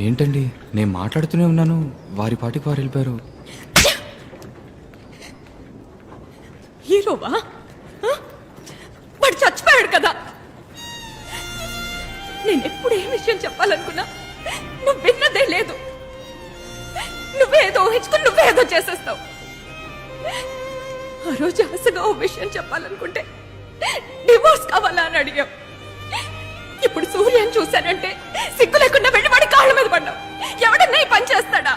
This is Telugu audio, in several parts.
ఏంటండి, నేను మాట్లాడుతూనే ఉన్నాను, వారి పాటికి వారు వెళ్ళిపోయారు. హీరోవా? వాడు చచ్చిపోయాడు కదా. నేను ఎప్పుడు ఏ విషయం చెప్పాలనుకున్నా నువ్వు విన్నదే లేదు. నువ్వేదో ఊహించుకుని నువ్వేదో చేసేస్తావు. ఆ రోజు ఆశగా ఓ విషయం చెప్పాలనుకుంటే డివోర్స్ కావాలా అని అడిగావు. ఇప్పుడు సూర్యని చూశానంటే సిగ్గు లేకుండా వెళ్ళి వాడి కాళ్ళ మీద పడ్డావు. ఎవడన్నా ఈ పని చేస్తాడా?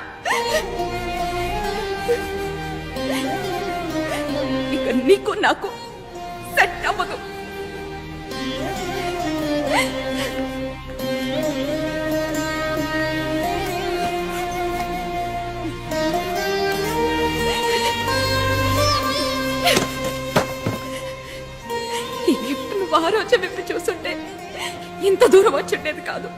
ఇక నీకు నాకు సెట్ అవ్వదు. ఈ గిఫ్ట్ నువ్వు ఆ రోజు విప్పి చూస్తుంటే ఇంత దూరం వచ్చుండేది కాదు.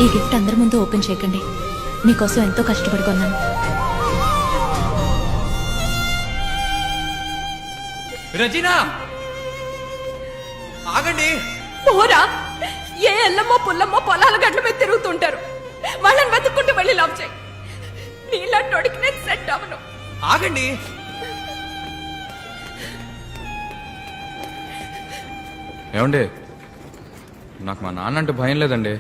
ఈ గిఫ్ట్ అందరి ముందు ఓపెన్ చేయకండి. మీకోసం ఎంతో కష్టపడి కొన్నాను. రజీనా, ఆగండి. పోరా, ఏ ఎల్లమ్మో పుల్లమ్మో పొలాల గడ్ల మీద తిరుగుతుంటారు. వాళ్ళని వెతుక్కుంటూ వెళ్ళి లవ్ చేయి. నీళ్ళంటోడికి నేను సెట్ అవను. ఆగండి. ఏమండి, నాకు మా నాన్న అంటే భయం లేదండి.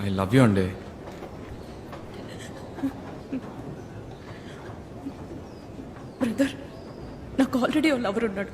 ఐ లవ్ యూ అండి. బ్రదర్, నాకు ఆల్రెడీ ఓ లవర్ ఉన్నాడు.